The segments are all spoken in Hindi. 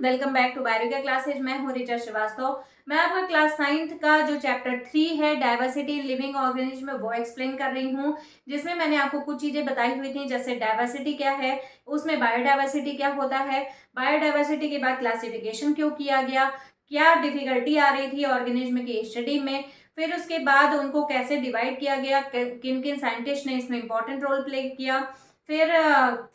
Welcome back to biology classes. मैं हूँ ऋचा श्रीवास्तव। मैं आपका क्लास 9th का जो चैप्टर 3 है डाइवर्सिटी इन लिविंग ऑर्गेनिज्म वो एक्सप्लेन कर रही हूँ, जिसमें मैंने आपको कुछ चीजें बताई हुई थी, जैसे डाइवर्सिटी क्या है, उसमें बायोडाइवर्सिटी क्या होता है, बायोडाइवर्सिटी के बाद क्लासिफिकेशन क्यों किया गया, क्या डिफिकल्टी आ रही थी ऑर्गेनिज्म की स्टडी में, फिर उसके बाद उनको कैसे डिवाइड किया गया, किन किन साइंटिस्ट ने इसमें इंपॉर्टेंट रोल प्ले किया, फिर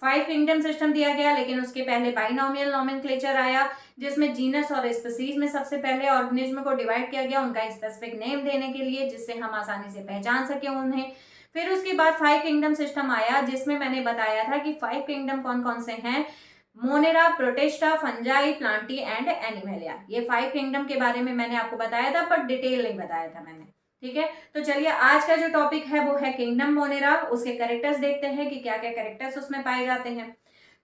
5 किंगडम सिस्टम दिया गया, लेकिन उसके पहले बाइनोमियल नोमेनक्लेचर आया, जिसमें जीनस और स्पीसीज में सबसे पहले ऑर्गेनिज्म को डिवाइड किया गया उनका स्पेसिफिक नेम देने के लिए, जिससे हम आसानी से पहचान सके उन्हें। फिर उसके बाद 5 किंगडम सिस्टम आया, जिसमें मैंने बताया था कि 5 किंगडम कौन कौन से हैं, Monera, Protista, fungi, Plantae and animalia. ये 5 किंगडम के बारे में मैंने आपको बताया था, पर डिटेल नहीं बताया था मैंने। ठीक है, तो चलिए आज का जो टॉपिक है वो है किंगडम मोनेरा। उसके कैरेक्टर्स देखते हैं कि क्या क्या कैरेक्टर्स उसमें पाए जाते हैं।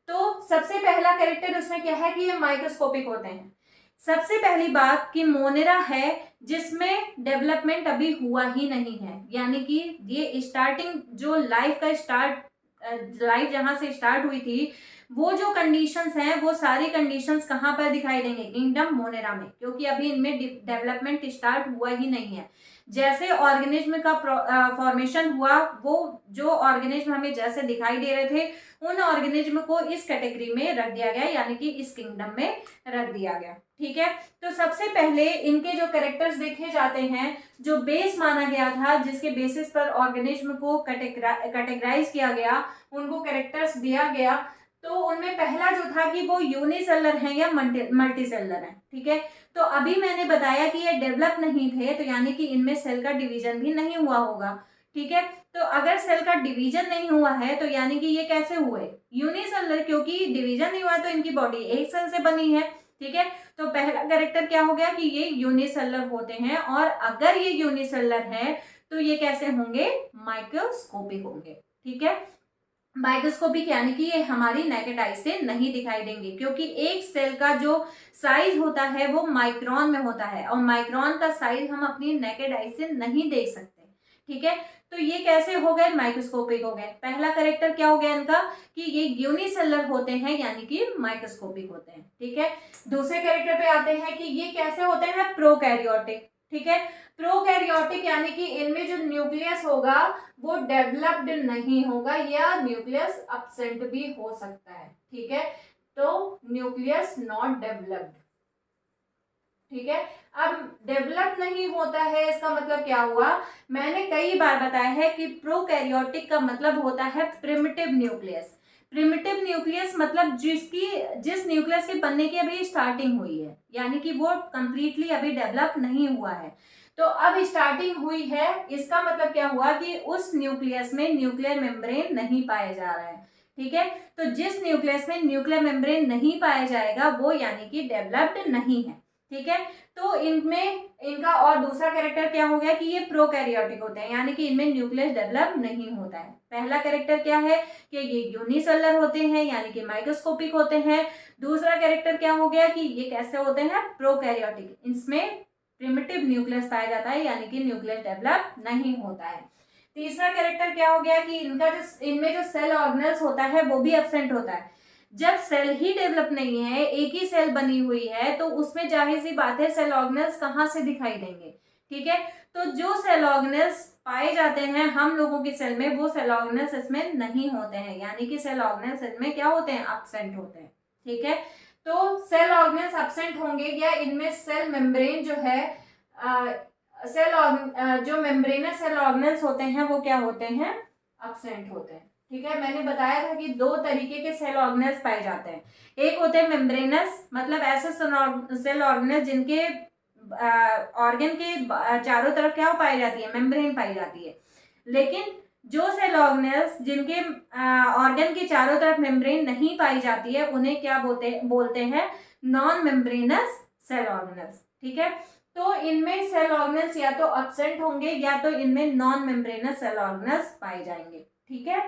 तो सबसे पहला कैरेक्टर उसमें क्या है कि ये माइक्रोस्कोपिक होते हैं। सबसे पहली बात कि मोनेरा है जिसमें डेवलपमेंट अभी हुआ ही नहीं है, यानी कि ये स्टार्टिंग जो लाइफ का लाइफ जहां से स्टार्ट हुई थी, वो जो कंडीशंस हैं वो सारी कंडीशंस कहां पर दिखाई देंगे, किंगडम मोनेरा में, क्योंकि अभी इनमें डेवलपमेंट स्टार्ट हुआ ही नहीं है। जैसे ऑर्गेनिज्म का फॉर्मेशन हुआ, वो जो ऑर्गेनिज्म हमें जैसे दिखाई दे रहे थे उन ऑर्गेनिज्म को इस कैटेगरी में रख दिया गया, यानी कि इस किंगडम में रख दिया गया। ठीक है, तो सबसे पहले इनके जो कैरेक्टर्स देखे जाते हैं, जो बेस माना गया था, जिसके बेसिस पर ऑर्गेनिज्म को कैटेगराइज किया गया, उनको कैरेक्टर्स दिया गया, तो उनमें पहला जो था कि वो यूनिसेलर है या मल्टीसेलर है। ठीक है, तो अभी मैंने बताया कि ये डेवलप नहीं थे, तो यानी कि इनमें सेल का डिवीजन भी नहीं हुआ होगा। ठीक है, तो अगर सेल का डिवीजन नहीं हुआ है तो यानी कि ये कैसे हुए, यूनिसेलर, क्योंकि डिवीजन नहीं हुआ तो इनकी बॉडी एक सेल से बनी है। ठीक है, तो पहला कैरेक्टर क्या हो गया कि ये यूनिसेलर होते हैं, और अगर ये यूनिसेलर है तो ये कैसे होंगे, माइक्रोस्कोपिक होंगे। ठीक है, माइक्रोस्कोपिक यानी कि ये हमारी नेकेड आई से नहीं दिखाई देंगे, क्योंकि एक सेल का जो साइज होता है वो माइक्रोन में होता है, और माइक्रोन का साइज हम अपनी नेकेड आई से नहीं देख सकते। ठीक है, तो ये कैसे हो गए, माइक्रोस्कोपिक हो गए। पहला कैरेक्टर क्या हो गया इनका कि ये यूनिसेलर होते हैं, यानी कि माइक्रोस्कोपिक होते हैं। ठीक है, दूसरे कैरेक्टर पे आते हैं कि ये कैसे होते हैं, प्रोकैरियोटिक। ठीक है, प्रोकैरियोटिक यानी कि इनमें जो न्यूक्लियस होगा वो डेवलप्ड नहीं होगा, या न्यूक्लियस अब्सेंट भी हो सकता है। ठीक है, तो न्यूक्लियस नॉट डेवलप्ड। ठीक है, अब डेवलप नहीं होता है इसका मतलब क्या हुआ, मैंने कई बार बताया है कि प्रोकैरियोटिक का मतलब होता है प्रिमिटिव न्यूक्लियस। प्रिमिटिव न्यूक्लियस मतलब जिस न्यूक्लियस के बनने की अभी स्टार्टिंग हुई है, यानी कि वो कंप्लीटली अभी डेवलप नहीं हुआ है। तो अब स्टार्टिंग हुई है, इसका मतलब क्या हुआ कि उस न्यूक्लियस में न्यूक्लियर मेम्ब्रेन नहीं पाया जा रहा है। ठीक है, तो जिस न्यूक्लियस में न्यूक्लियर मेम्ब्रेन नहीं पाया जाएगा वो यानी कि डेवलप्ड नहीं है। ठीक है, तो इनमें इनका और दूसरा कैरेक्टर क्या हो गया कि ये प्रोकैरियोटिक होते हैं, यानी कि इनमें न्यूक्लियस डेवलप नहीं होता है। पहला कैरेक्टर क्या है कि ये यूनिसेलर होते हैं, यानी कि माइक्रोस्कोपिक होते हैं। दूसरा कैरेक्टर क्या हो गया कि ये कैसे होते हैं, प्रोकैरियोटिक, इसमें प्रिमिटिव न्यूक्लियस पाया जाता है, यानी कि न्यूक्लियस डेवलप नहीं होता है। तीसरा कैरेक्टर क्या हो गया कि इनमें जो सेल ऑर्गेनल्स होता है वो भी एब्सेंट होता है। जब सेल ही डेवलप नहीं है, एक ही सेल बनी हुई है, तो उसमें जाहिर सी बात है सेल ऑर्गेनल्स कहाँ से दिखाई देंगे। ठीक है, तो जो सेल ऑर्गेनल्स पाए जाते हैं हम लोगों की सेल में, वो सेल ऑर्गेनल्स इसमें नहीं होते हैं, यानी कि सेल ऑर्गेनल्स इसमें क्या होते हैं, एब्सेंट होते हैं। ठीक है, तो सेल ऑर्गेनल्स एब्सेंट होंगे या इनमें सेल मेम्ब्रेन जो है, जो मेम्ब्रेनस सेल ऑर्गेनल्स होते हैं वो क्या होते हैं, एब्सेंट होते हैं। ठीक है, मैंने बताया था कि दो तरीके के सेल ऑर्गेनल्स पाए जाते हैं। एक होते हैं मेम्ब्रेनस, मतलब ऐसे सेल ऑर्गेनल्स जिनके ऑर्गन के चारों तरफ क्या पाई जाती है, मेम्ब्रेन पाई जाती है। लेकिन जो सेल ऑर्गेनल्स जिनके ऑर्गन के चारों तरफ मेम्ब्रेन नहीं पाई जाती है उन्हें क्या बोलते हैं, नॉन मेम्ब्रेनस सेल ऑर्गेनल्स। ठीक है, तो इनमें सेल ऑर्गेनल्स या तो एब्सेंट होंगे या तो इनमें नॉन मेम्ब्रेनस सेल ऑर्गेनल्स पाए जाएंगे। ठीक है,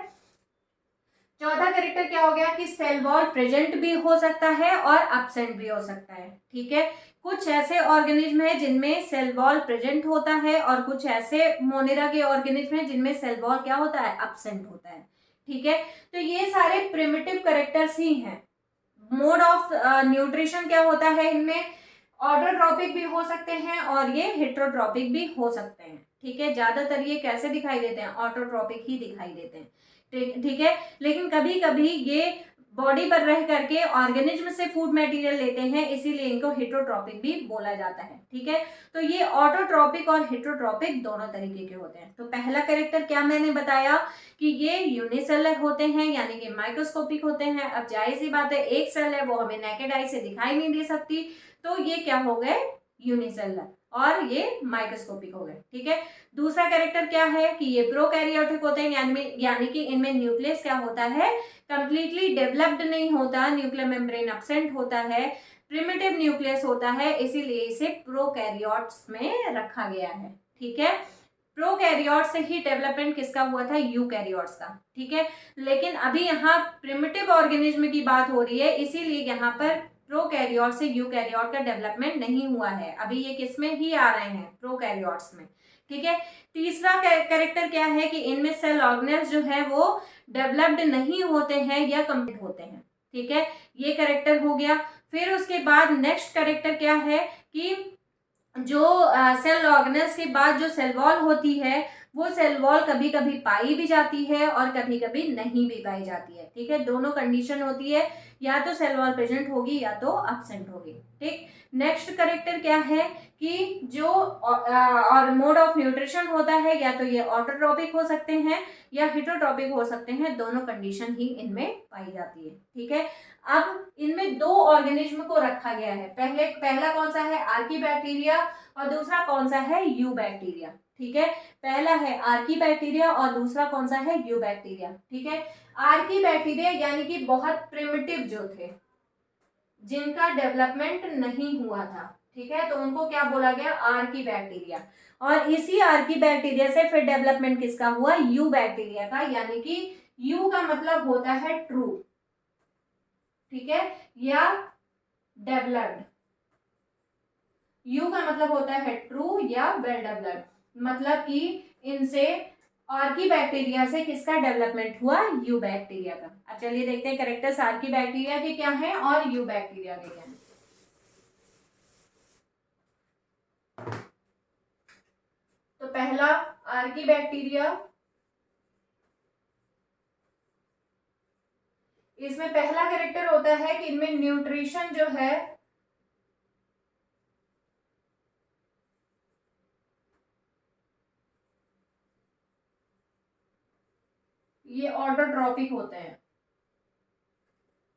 चौथा कैरेक्टर क्या हो गया कि सेल वॉल प्रेजेंट भी हो सकता है और एब्सेंट भी हो सकता है। ठीक है, कुछ ऐसे ऑर्गेनिज्म है जिनमें सेल वॉल प्रेजेंट होता है और कुछ ऐसे मोनेरा के ऑर्गेनिज्म है जिनमें सेल वॉल क्या होता है, अब्सेंट होता है। ठीक है, तो ये सारे प्रिमिटिव कैरेक्टर्स ही हैं। मोड ऑफ न्यूट्रिशन क्या होता है इनमें, ऑटोट्रॉपिक भी हो सकते हैं और ये हेटेरोट्रॉपिक भी हो सकते हैं। ठीक है, ज्यादातर ये कैसे दिखाई देते हैं, ऑटोट्रॉपिक ही दिखाई देते हैं। ठीक है, लेकिन कभी कभी ये बॉडी पर रह करके ऑर्गेनिज्म से फूड मटेरियल लेते हैं, इसीलिए इनको हेटेरोट्रॉपिक भी बोला जाता है। ठीक है, तो ये ऑटोट्रॉपिक और हेटेरोट्रॉपिक दोनों तरीके के होते हैं। तो पहला कैरेक्टर क्या मैंने बताया कि ये यूनिसेलर होते हैं, यानी कि माइक्रोस्कोपिक होते हैं। अब जाहिर सी बात है, एक सेल है वो हमें नेकेड आई से दिखाई नहीं दे सकती, तो ये क्या हो गए, यूनिसेलर, और ये माइक्रोस्कोपिक हो गए। ठीक है, दूसरा कैरेक्टर क्या है कि ये प्रोकैरियोटिक होते हैं, यानी कि इनमें न्यूक्लियस क्या होता है, कंप्लीटली डेवलप्ड नहीं होता, न्यूक्लियर मेम्ब्रेन एब्सेंट होता है, प्रिमिटिव न्यूक्लियस होता है, इसीलिए इसे प्रोकैरियोट्स में रखा गया है। ठीक है, प्रोकैरियोट से ही डेवलपमेंट किसका हुआ था, यूकैरियोट्स का। ठीक है, लेकिन अभी यहाँ प्रिमिटिव ऑर्गेनिज्म की बात हो रही है, इसीलिए यहाँ पर प्रोकैरियोट से यूकैरियोट का डेवलपमेंट नहीं हुआ है। अभी ये किसमें ही आ रहे हैं, प्रोकैरियोट्स में। ठीक है, तीसरा कैरेक्टर क्या है कि इनमें सेल ऑर्गेनेल्स जो है वो डेवलप्ड नहीं होते हैं या कंप्लीट होते हैं। ठीक है, ये कैरेक्टर हो गया। फिर उसके बाद नेक्स्ट कैरेक्टर क्या है कि जो सेल ऑर्गेनेल्स के बाद जो सेल वॉल होती है, वो सेल वॉल कभी कभी पाई भी जाती है और कभी कभी नहीं भी पाई जाती है। ठीक है, दोनों कंडीशन होती है, या तो सेल वॉल प्रेजेंट होगी या तो एब्सेंट होगी। ठीक, नेक्स्ट कैरेक्टर क्या है कि जो और मोड ऑफ न्यूट्रिशन होता है, या तो ये ऑटोट्रॉपिक हो सकते हैं या हेटेरोट्रॉपिक हो सकते हैं, दोनों कंडीशन ही इनमें पाई जाती है। ठीक है, अब इनमें दो ऑर्गेनिज्म को रखा गया है, पहला कौन सा है, आर्कीबैक्टीरिया, और दूसरा कौन सा है, यू बैक्टीरिया। ठीक है, पहला है आर्कीबैक्टीरिया और दूसरा कौन सा है, यू बैक्टीरिया। ठीक है, आर्कीबैक्टीरिया यानी कि बहुत प्रिमिटिव जो थे, जिनका डेवलपमेंट नहीं हुआ था। ठीक है, तो उनको क्या बोला गया, आर्कीबैक्टीरिया। और इसी आर्कीबैक्टीरिया से फिर डेवलपमेंट किसका हुआ, यू बैक्टीरिया का, यानी कि यू का मतलब होता है ट्रू। ठीक है, या डेवलप्ड। यू का मतलब होता है ट्रू या वेल डेवलप्ड, मतलब कि इनसे आर्कीबैक्टीरिया से किसका डेवलपमेंट हुआ, यू बैक्टीरिया का। अब चलिए देखते हैं कैरेक्टर्स आर्कीबैक्टीरिया के क्या हैं और यू बैक्टीरिया के क्या हैं। तो पहला आर्कीबैक्टीरिया, इसमें पहला कैरेक्टर होता है कि इनमें न्यूट्रिशन जो है ये ऑटोट्रॉपिक होते हैं।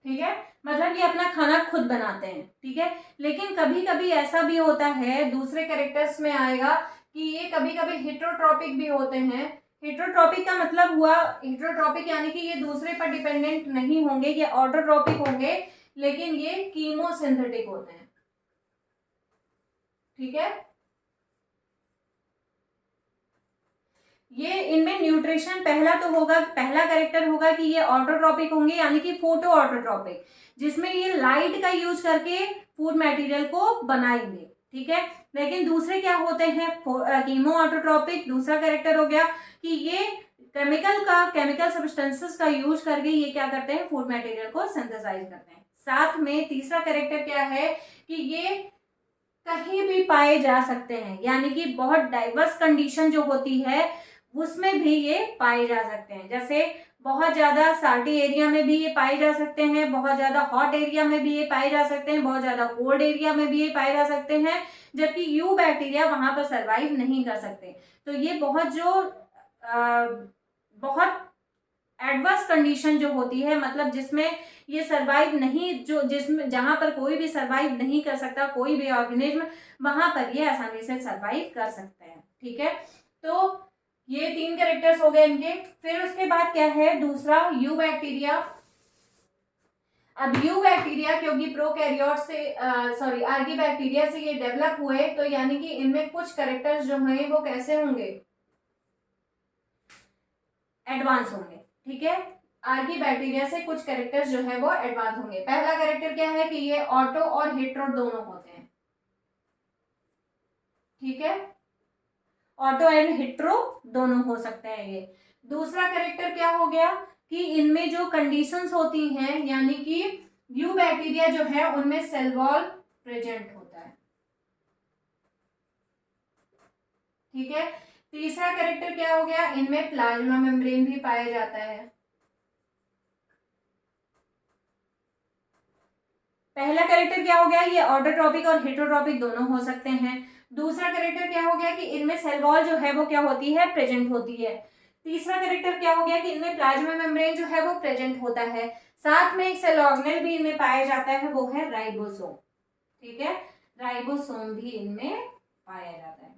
ठीक है, मतलब ये अपना खाना खुद बनाते हैं। ठीक है, लेकिन कभी कभी ऐसा भी होता है, दूसरे कैरेक्टर्स में आएगा कि ये कभी कभी हेटेरोट्रॉपिक भी होते हैं। हेटेरोट्रॉपिक का मतलब हुआ, हेटेरोट्रॉपिक यानी कि ये दूसरे पर डिपेंडेंट नहीं होंगे, ये ऑटोट्रॉपिक होंगे, लेकिन ये कीमोसिंथेटिक होते हैं। ठीक है, ये इनमें न्यूट्रिशन पहला तो होगा, पहला कैरेक्टर होगा कि ये ऑटोट्रॉपिक होंगे, यानी कि फोटो ऑटोट्रॉपिक, जिसमें ये लाइट का यूज करके फूड मटेरियल को बनाएंगे। ठीक है, लेकिन दूसरे क्या होते हैं, कीमो ऑटोट्रॉपिक। दूसरा कैरेक्टर हो गया कि ये केमिकल सब्सटेंसेस का यूज करके ये क्या करते हैं, फूड मटेरियल को सिंथेसाइज करते हैं। साथ में तीसरा कैरेक्टर क्या है कि ये कहीं भी पाए जा सकते हैं, यानी कि बहुत डाइवर्स कंडीशन जो होती है उसमें भी ये पाए जा सकते हैं। जैसे बहुत ज्यादा साल्टी एरिया में भी ये पाए जा सकते हैं, बहुत ज्यादा हॉट एरिया में भी ये पाए जा सकते हैं, बहुत ज्यादा कोल्ड एरिया में भी ये पाए जा सकते हैं, जबकि यू बैक्टीरिया वहां पर सरवाइव नहीं कर सकते। तो ये बहुत एडवर्स कंडीशन जो होती है, मतलब जिसमें ये सरवाइव नहीं, जो जिसमें जहां पर कोई भी सरवाइव नहीं कर सकता, कोई भी ऑर्गेनिज्म, वहां पर ये आसानी से सरवाइव कर सकते हैं। ठीक है, तो ये तीन कैरेक्टर्स हो गए इनके। फिर उसके बाद क्या है, दूसरा यू बैक्टीरिया। अब यू बैक्टीरिया क्योंकि प्रोकैरियोट से आर्कीबैक्टीरिया से ये डेवलप हुए, तो यानी कि इनमें कुछ कैरेक्टर्स जो हैं वो कैसे होंगे, एडवांस होंगे। ठीक है, आर्कीबैक्टीरिया से कुछ कैरेक्टर्स जो है वो एडवांस होंगे। पहला कैरेक्टर क्या है कि ये ऑटो और हेट्रो दोनों होते हैं। ठीक है, ऑटो एंड हेट्रो दोनों हो सकते हैं ये। दूसरा कैरेक्टर क्या हो गया कि इनमें जो कंडीशंस होती हैं, यानी कि यू बैक्टीरिया जो है उनमें सेल वॉल प्रेजेंट होता है। ठीक है, तीसरा कैरेक्टर क्या हो गया, इनमें प्लाज्मा मेम्ब्रेन भी पाया जाता है। पहला कैरेक्टर क्या हो गया, ये ऑटोट्रॉपिक और हेटरोट्रॉपिक दोनों हो सकते हैं। दूसरा कैरेक्टर क्या हो गया कि इनमें सेल वॉल जो है वो क्या होती है, प्रेजेंट होती है। तीसरा कैरेक्टर क्या हो गया कि इनमें प्लाज्मा मेम्ब्रेन जो है वो प्रेजेंट होता है। साथ में एक सेल ऑर्गेनेल भी इनमें पाया जाता है, वो है राइबोसोम। ठीक है, राइबोसोम भी इनमें पाया जाता है।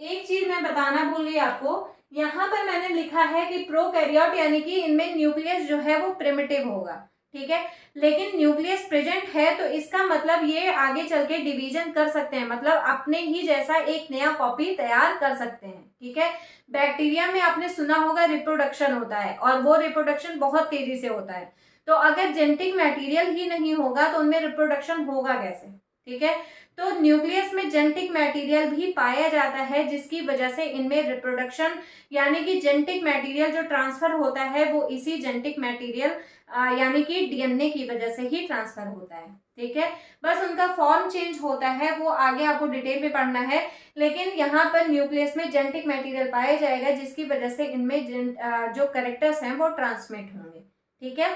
एक चीज मैं बताना भूल गई आपको, यहाँ पर मैंने लिखा है कि प्रोकैरियोट यानी कि इनमें न्यूक्लियस जो है वो प्रिमिटिव होगा। ठीक है, लेकिन न्यूक्लियस प्रेजेंट है तो इसका मतलब ये आगे चल के डिवीजन कर सकते हैं, मतलब अपने ही जैसा एक नया कॉपी तैयार कर सकते हैं। ठीक है, बैक्टीरिया में आपने सुना होगा रिप्रोडक्शन होता है और वो रिप्रोडक्शन बहुत तेजी से होता है। तो अगर जेनेटिक मटेरियल ही नहीं होगा तो उनमें रिप्रोडक्शन होगा कैसे। ठीक है, तो न्यूक्लियस में जेनेटिक मटेरियल भी पाया जाता है, जिसकी वजह से इनमें रिप्रोडक्शन यानी कि जेनेटिक मटेरियल जो ट्रांसफर होता है वो इसी जेनेटिक मटेरियल यानी कि डीएनए की वजह से ही ट्रांसफर होता है। ठीक है, बस उनका फॉर्म चेंज होता है, वो आगे आपको डिटेल में पढ़ना है, लेकिन यहाँ पर न्यूक्लियस में जेनेटिक मटेरियल पाया जाएगा जिसकी वजह से इनमें जो कैरेक्टर्स हैं वो ट्रांसमिट होंगे। ठीक है,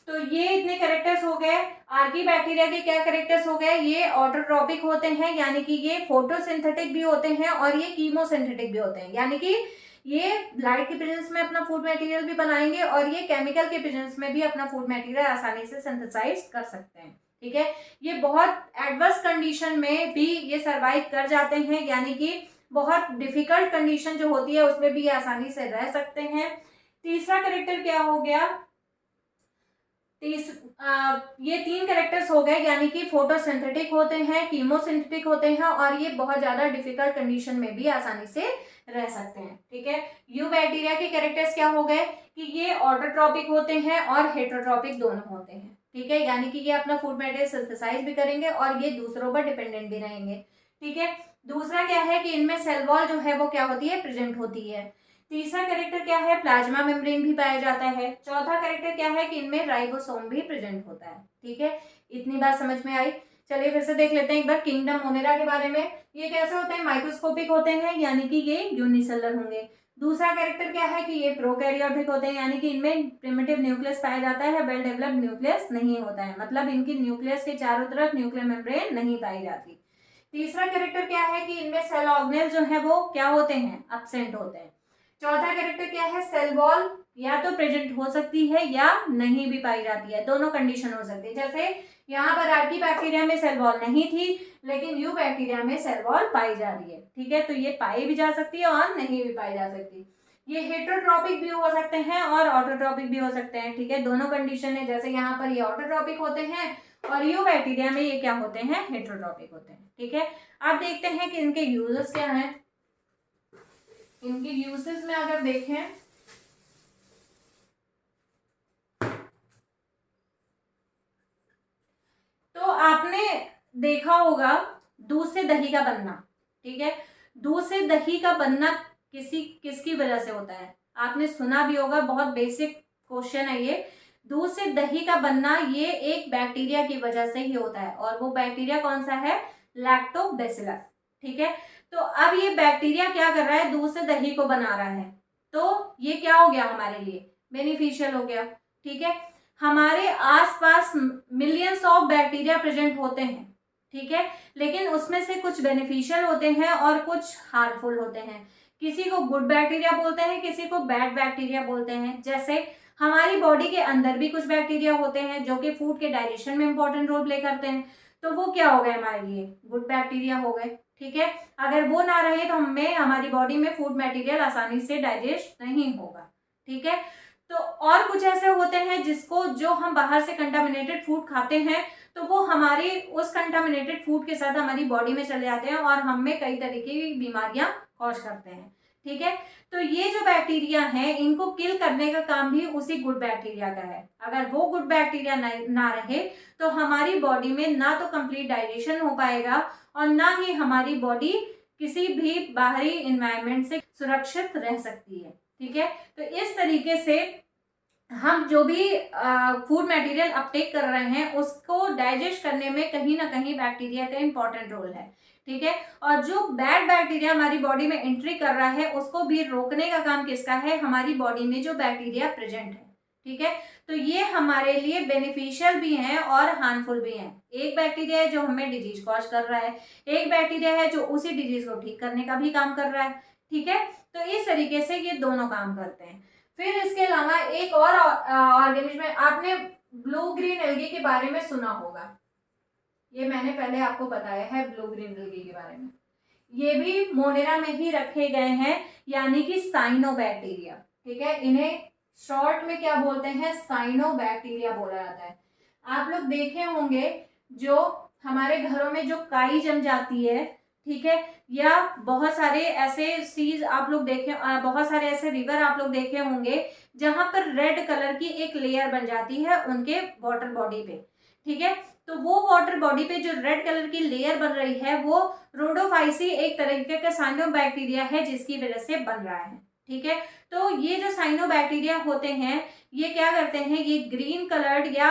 तो ये इतने कैरेक्टर्स हो गए। आर्की बैक्टीरिया के क्या कैरेक्टर्स हो गए, ये ऑटोट्रॉपिक होते हैं यानी कि ये फोटोसिंथेटिक भी होते हैं और ये कीमोसिंथेटिक भी होते हैं, यानी कि ये लाइट के प्रेजेंस में अपना फूड मटेरियल भी बनाएंगे और ये केमिकल के प्रेजेंस में भी अपना फूड मटेरियल आसानी से सिंथेसाइज कर सकते हैं। ठीक है, ये बहुत एडवर्स कंडीशन में भी ये सर्वाइव कर जाते हैं, यानी कि बहुत डिफिकल्ट कंडीशन जो होती है उसमें भी आसानी से रह सकते हैं। तीसरा कैरेक्टर क्या हो गया, ये तीन कैरेक्टर्स हो गए, यानी कि फोटोसिंथेटिक होते हैं, कीमोसिंथेटिक होते हैं और ये बहुत ज्यादा डिफिकल्ट कंडीशन में भी आसानी से रह सकते हैं। ठीक है, यू बैक्टीरिया के कैरेक्टर्स क्या हो गए कि ये ऑटोट्रॉपिक होते हैं और हेटरोट्रॉपिक दोनों होते हैं। ठीक है, यानी कि ये अपना फूड मटेरियल सिंथेसाइज भी करेंगे और ये दूसरों पर डिपेंडेंट भी रहेंगे। ठीक है, दूसरा क्या है कि इनमें सेल वॉल जो है वो क्या होती है, प्रेजेंट होती है। तीसरा कैरेक्टर क्या है, प्लाज्मा मेम्ब्रेन भी पाया जाता है। चौथा कैरेक्टर क्या है कि इनमें राइबोसोम भी प्रेजेंट होता है। ठीक है, इतनी बात समझ में आई। चलिए फिर से देख लेते हैं एक बार किंगडम मोनेरा के बारे में। ये कैसे होते हैं, माइक्रोस्कोपिक होते हैं यानी कि ये यूनिसेलुलर होंगे। दूसरा कैरेक्टर क्या है कि ये प्रोकैरियोटिक होते हैं यानी कि इनमें प्रिमिटिव न्यूक्लियस पाया जाता है, वेल डेवलप्ड न्यूक्लियस नहीं होता है, मतलब इनकी न्यूक्लियस के चारों तरफ न्यूक्लियर मेम्ब्रेन नहीं पाई जाती। तीसरा कैरेक्टर क्या है कि इनमें सेल ऑर्गेनेल जो है वो क्या होते हैं, एब्सेंट होते हैं। चौथा कैरेक्टर क्या है, सेल वॉल या तो प्रेजेंट हो सकती है या नहीं भी पाई जाती है, दोनों कंडीशन हो सकती है। जैसे यहाँ पर आर्की बैक्टीरिया में सेल वॉल नहीं थी, लेकिन यू बैक्टीरिया में सेल वॉल पाई जा रही है। ठीक है, तो ये पाई भी जा सकती है और नहीं भी पाई जा सकती। ये हेटरोट्रॉपिक भी हो सकते हैं और ऑटोट्रॉपिक भी हो सकते हैं। ठीक है, दोनों कंडीशन है, जैसे यहाँ पर ये ऑटोट्रॉपिक होते हैं और यू बैक्टीरिया में ये क्या होते हैं, हेटरोट्रॉपिक होते हैं। ठीक है, अब देखते हैं कि इनके यूजेस क्या हैं। इनके यूजेस में अगर देखें तो आपने देखा होगा दूध से दही का बनना। ठीक है, दूध से दही का बनना किसकी वजह से होता है, आपने सुना भी होगा, बहुत बेसिक क्वेश्चन है ये। दूध से दही का बनना ये एक बैक्टीरिया की वजह से ही होता है और वो बैक्टीरिया कौन सा है, लैक्टोबैसिलस। ठीक है, तो अब ये बैक्टीरिया क्या कर रहा है, दूध से दही को बना रहा है, तो ये क्या हो गया, हमारे लिए बेनिफिशियल हो गया। ठीक है, हमारे आसपास मिलियंस ऑफ बैक्टीरिया प्रेजेंट होते हैं। ठीक है, लेकिन उसमें से कुछ बेनिफिशियल होते हैं और कुछ हार्मफुल होते हैं। किसी को गुड बैक्टीरिया बोलते हैं, किसी को बैड बैक्टीरिया बोलते हैं। जैसे हमारी बॉडी के अंदर भी कुछ बैक्टीरिया होते हैं जो कि फूड के डाइजेशन में इंपॉर्टेंट रोल प्ले करते हैं, तो वो क्या हो गए, हमारे लिए गुड बैक्टीरिया हो गए। ठीक है, अगर वो ना रहे तो हमें हमारी बॉडी में फूड मटेरियल आसानी से डाइजेस्ट नहीं होगा। ठीक है, तो और कुछ ऐसे होते हैं जिसको जो हम बाहर से कंटामिनेटेड फूड खाते हैं तो वो हमारे उस कंटामिनेटेड फूड के साथ हमारी बॉडी में चले जाते हैं और हमें कई तरीके की बीमारियां कॉज करते हैं। ठीक है, तो ये जो बैक्टीरिया हैं इनको किल करने का काम भी उसी गुड बैक्टीरिया का है। अगर वो गुड बैक्टीरिया ना रहे तो हमारी बॉडी में ना तो कंप्लीट डाइजेशन हो पाएगा और ना ही हमारी बॉडी किसी भी बाहरी इन्वायरमेंट से सुरक्षित रह सकती है। ठीक है, तो इस तरीके से हम जो भी फूड मटेरियल अपटेक कर रहे हैं उसको डाइजेस्ट करने में कहीं ना कहीं बैक्टीरिया का इंपॉर्टेंट रोल है। ठीक है, और जो बैड बैक्टीरिया हमारी बॉडी में एंट्री कर रहा है उसको भी रोकने का काम किसका है, हमारी बॉडी में जो बैक्टीरिया प्रेजेंट है। ठीक है, तो ये हमारे लिए बेनिफिशियल भी हैं और हार्मफुल भी हैं। एक बैक्टीरिया है जो हमें डिजीज कॉज कर रहा है, एक बैक्टीरिया है जो उसी डिजीज को ठीक करने का भी काम कर रहा है। ठीक है, तो इस तरीके से ये दोनों काम करते हैं। फिर इसके अलावा एक और ऑर्गेनिज्म है, आपने ब्लू ग्रीन एल्गी के बारे में सुना होगा, ये मैंने पहले आपको बताया है ब्लू ग्रीन एल्गी के बारे में। ये भी मोनेरा में ही रखे गए हैं, यानी कि साइनोबैक्टीरिया। ठीक है, इन्हें शॉर्ट में क्या बोलते हैं, साइनोबैक्टीरिया बोला जाता है। आप लोग देखे होंगे जो हमारे घरों में जो काई जम जाती है, ठीक है, या बहुत सारे ऐसे सीज आप लोग देखे, बहुत सारे ऐसे रिवर आप लोग देखे होंगे जहां पर रेड कलर की एक लेयर बन जाती है उनके वाटर बॉडी पे। ठीक है, तो वो वाटर बॉडी पे जो रेड कलर की लेयर बन रही है वो रोडोफाइसी एक तरीके का साइनोबैक्टीरिया है जिसकी वजह से बन रहा है। ठीक है, तो ये जो साइनोबैक्टीरिया होते हैं ये क्या करते हैं, ये ग्रीन कलर्ड या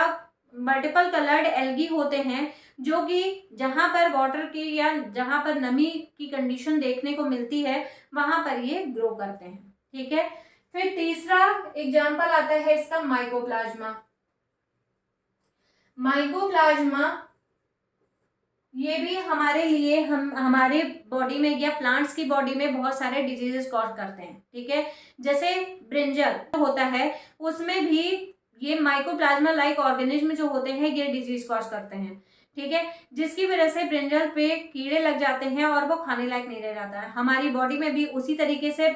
मल्टीपल कलर्ड एल्गी होते हैं जो कि जहां पर वाटर की या जहां पर नमी की कंडीशन देखने को मिलती है वहां पर ये ग्रो करते हैं। ठीक है, फिर तीसरा एग्जाम्पल आता है इसका माइकोप्लाज्मा। माइकोप्लाज्मा ये भी हमारे लिए हमारे बॉडी में या प्लांट्स की बॉडी में बहुत सारे डिजीजेस कॉज करते हैं। ठीक है, जैसे ब्रिंजल होता है उसमें भी ये माइकोप्लाज्मा लाइक ऑर्गेनिज्म जो होते हैं ये डिजीज कॉज करते हैं। ठीक है, जिसकी वजह से ब्रिंजल पे कीड़े लग जाते हैं और वो खाने लायक नहीं रह जाता है। हमारी बॉडी में भी उसी तरीके से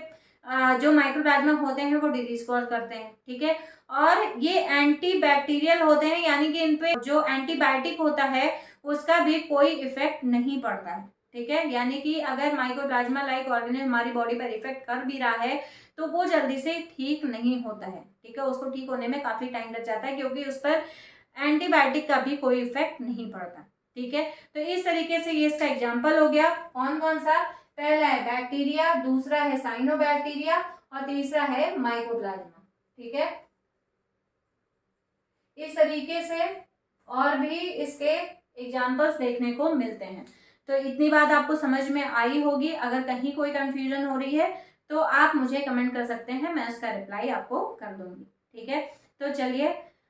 जो माइक्रोप्लाज्मा होते हैं वो डिजीज कॉज करते हैं। ठीक है, और ये एंटी बैक्टीरियल होते हैं, यानी कि इन पे जो एंटीबायोटिक होता है उसका भी कोई इफेक्ट नहीं पड़ता है। ठीक है, यानी कि अगर माइकोप्लाज्मा लाइक ऑर्गेनिज्म हमारी बॉडी पर इफेक्ट कर भी रहा है तो वो जल्दी से ठीक नहीं होता है। ठीक है, उसको ठीक होने में काफी टाइम लग जाता है क्योंकि उस पर एंटीबायोटिक का भी कोई इफेक्ट नहीं पड़ता। ठीक है, तो इस तरीके से ये इसका एग्जाम्पल हो गया। कौन कौन सा, पहला है बैक्टीरिया, दूसरा है साइनोबैक्टीरिया और तीसरा है माइकोप्लाज्मा। ठीक है, इस तरीके से और भी इसके एग्जाम्पल्स देखने को मिलते हैं। तो इतनी बात आपको समझ में आई होगी। अगर कहीं कोई कंफ्यूजन हो रही है तो आप मुझे कमेंट कर सकते हैं, मैं उसका रिप्लाई आपको कर दूंगी। ठीक है, तो चलिए,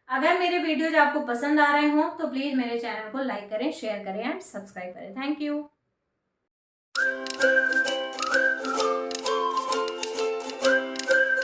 अगर मेरे वीडियोज आपको पसंद आ रहे हों तो प्लीज़ मेरे चैनल को लाइक करें, शेयर करें एंड सब्सक्राइब करें। Thank you.